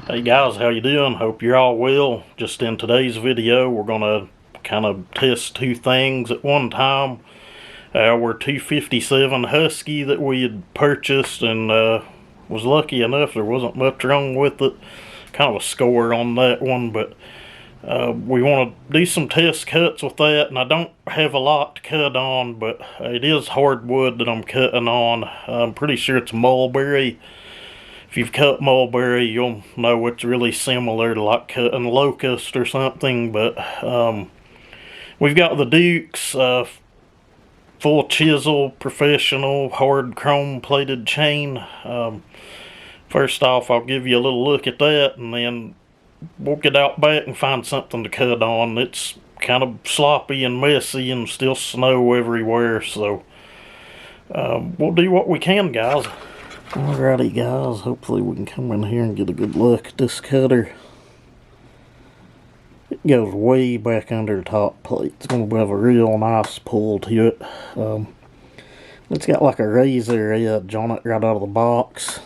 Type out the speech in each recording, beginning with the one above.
Hey guys, how you doing? Hope you're all well. Just in today's video, we're gonna kind of test two things at one time. Our 257 Husky that we had purchased and was lucky enough there wasn't much wrong with it. Kind of a score on that one, but we want to do some test cuts with that, and I don't have a lot to cut on, but it is hardwood that I'm cutting on. I'm pretty sure it's mulberry. If you've cut mulberry, you'll know it's really similar to like cutting locust or something, but we've got the Dukes full chisel, professional, hard chrome plated chain. First off, I'll give you a little look at that, and then we'll get out back and find something to cut on. It's kind of sloppy and messy and still snow everywhere, so we'll do what we can, guys. Alrighty guys, hopefully we can come in here and get a good look at this cutter. It goes way back under the top plate. It's going to have a real nice pull to it. It's got like a razor edge on it right out of the box.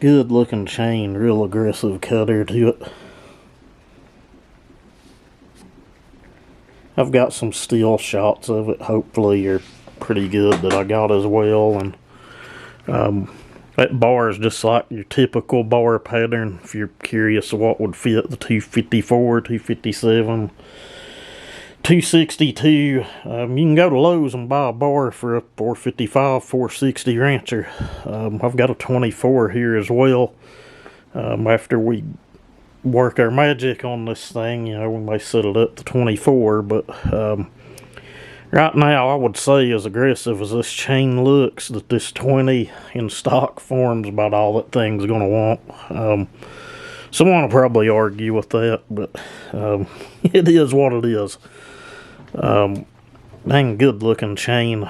Good looking chain, real aggressive cutter to it. I've got some still shots of it, hopefully are pretty good, that I got as well. And that bar is just like your typical bar pattern. If you're curious what would fit the 254, 257, 262, you can go to Lowe's and buy a bar for a 455, 460 Rancher. I've got a 24 here as well. After we work our magic on this thing, you know, we may set it up to 24, but right now, I would say, as aggressive as this chain looks, that this 20 in stock form's about all that thing's going to want. Someone will probably argue with that, but it is what it is. Dang good looking chain.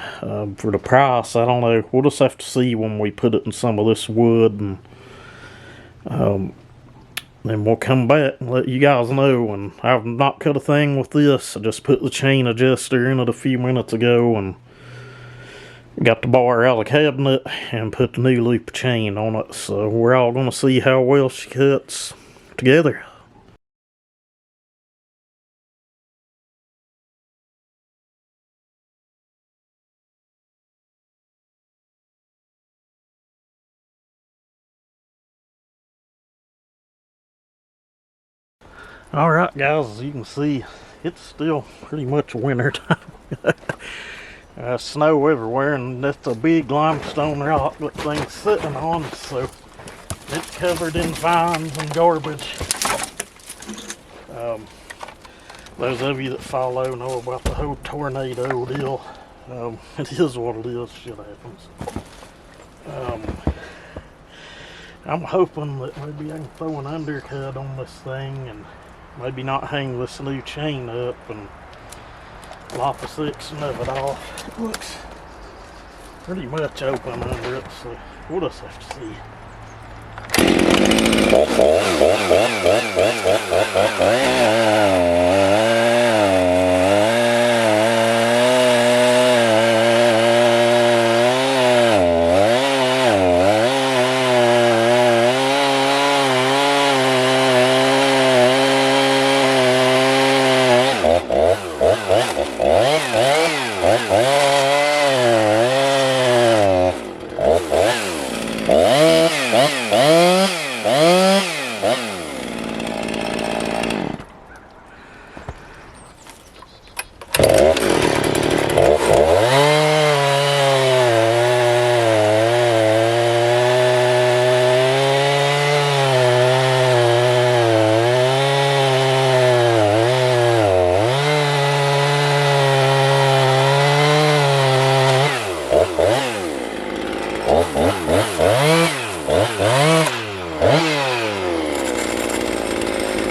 For the price, I don't know. We'll just have to see when we put it in some of this wood, and then we'll come back and let you guys know. And I've not cut a thing with this. I just put the chain adjuster in it a few minutes ago and got the bar out of the cabinet and put the new loop of chain on it. So we're all going to see how well she cuts together. Alright guys, as you can see, it's still pretty much winter time. Snow everywhere, and that's a big limestone rock that thing's sitting on, so it's covered in vines and garbage. Those of you that follow know about the whole tornado deal. It is what it is, shit happens. I'm hoping that maybe I can throw an undercut on this thing and maybe not hang this new chain up and lop the section of it off. It looks pretty much open under it, so we'll just have to see.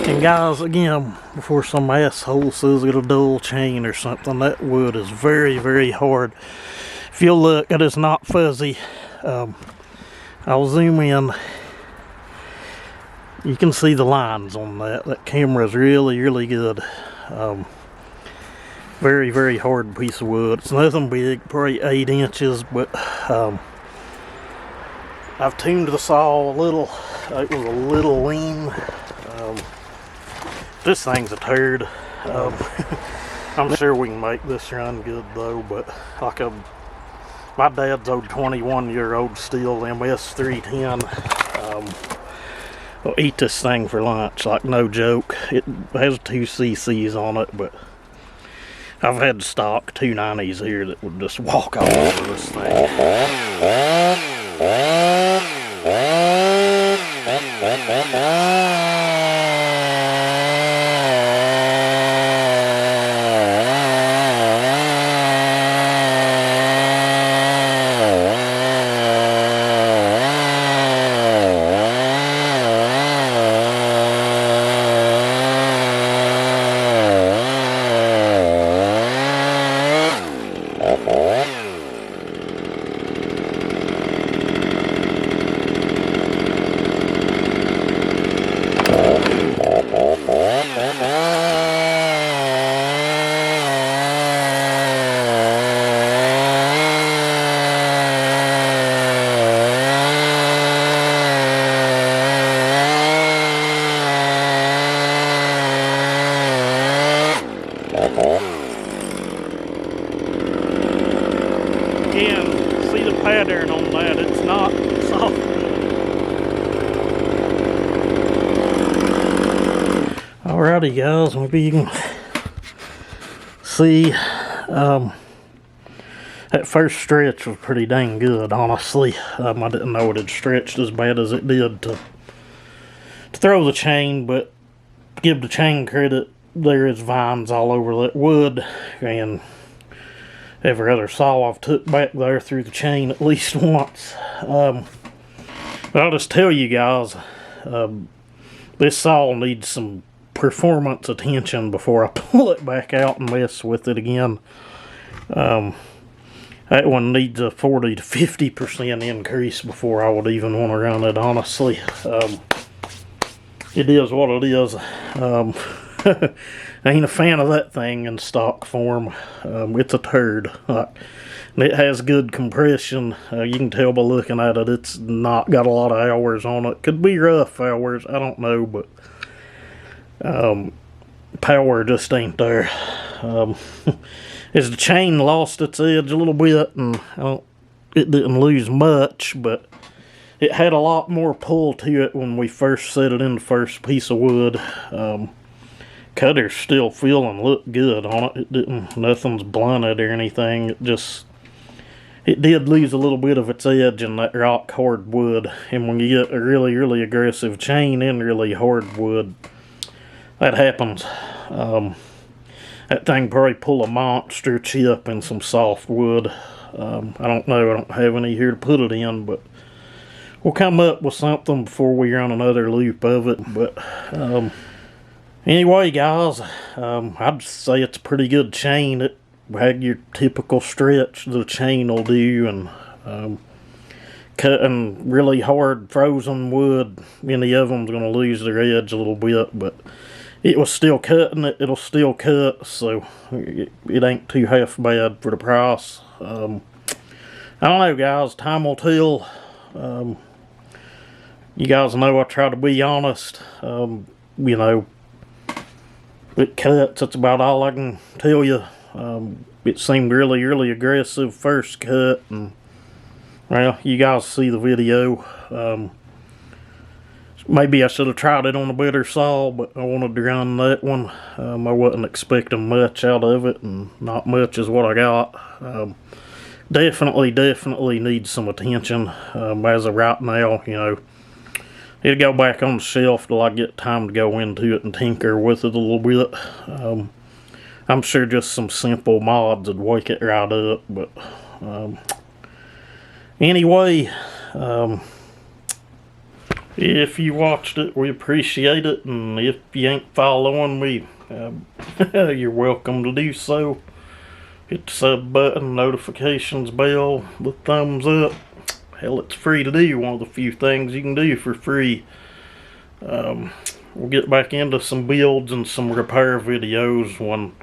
And guys, again, before some asshole says it's a dull chain or something, that wood is very, very hard. If you'll look, it is not fuzzy. I'll zoom in. You can see the lines on that. That camera is really, really good. Very, very hard piece of wood. It's nothing big, probably 8 inches, but I've tuned the saw a little. It was a little lean. This thing's a turd. I'm sure we can make this run good though, but like my dad's old 21-year-old Steel MS310. I'll eat this thing for lunch, like no joke. It has 2 cc's on it, but I've had stock 290s here that would just walk all over this thing. Again, see the pattern on that, it's not soft. Alrighty guys, maybe you can see that first stretch was pretty dang good, honestly. I didn't know it had stretched as bad as it did to throw the chain, but give the chain credit, there is vines all over that wood, and every other saw I've took back there through the chain at least once. But I'll just tell you guys, this saw needs some performance attention before I pull it back out and mess with it again. That one needs a 40 to 50% increase before I would even want to run it, honestly. It is what it is. I ain't a fan of that thing in stock form. It's a turd. It has good compression. You can tell by looking at it, it's not got a lot of hours on it. Could be rough hours, I don't know, but power just ain't there. As the chain lost its edge a little bit, and it didn't lose much, but it had a lot more pull to it when we first set it in the first piece of wood. Cutter's still feel and look good on it. Nothing's blunted or anything. It did lose a little bit of its edge in that rock hard wood. And when you get a really, really aggressive chain in really hard wood, that happens. That thing probably pull a monster chip in some soft wood. I don't know. I don't have any here to put it in, but we'll come up with something before we run another loop of it. But anyway, guys, I'd say it's a pretty good chain. It had your typical stretch the chain will do, and cutting really hard frozen wood, any of them's going to lose their edge a little bit, but it was still cutting it. It'll still cut, so it ain't too half bad for the price. I don't know, guys. Time will tell. You guys know I try to be honest. You know, it cuts. That's about all I can tell you. It seemed really, really aggressive first cut, and well, you guys see the video. Maybe I should have tried it on a better saw, but I wanted to run that one. I wasn't expecting much out of it, and not much is what I got. Definitely needs some attention. As of right now, you know, it'll go back on the shelf till I get time to go into it and tinker with it a little bit. I'm sure just some simple mods would wake it right up, but anyway, if you watched it, we appreciate it, and if you ain't following me, you're welcome to do so. Hit the sub button, notifications bell, the thumbs up. Hell, it's free to do. One of the few things you can do for free. We'll get back into some builds and some repair videos when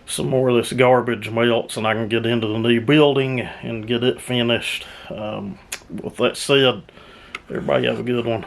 some more of this garbage melts and I can get into the new building and get it finished. With that said, everybody have a good one.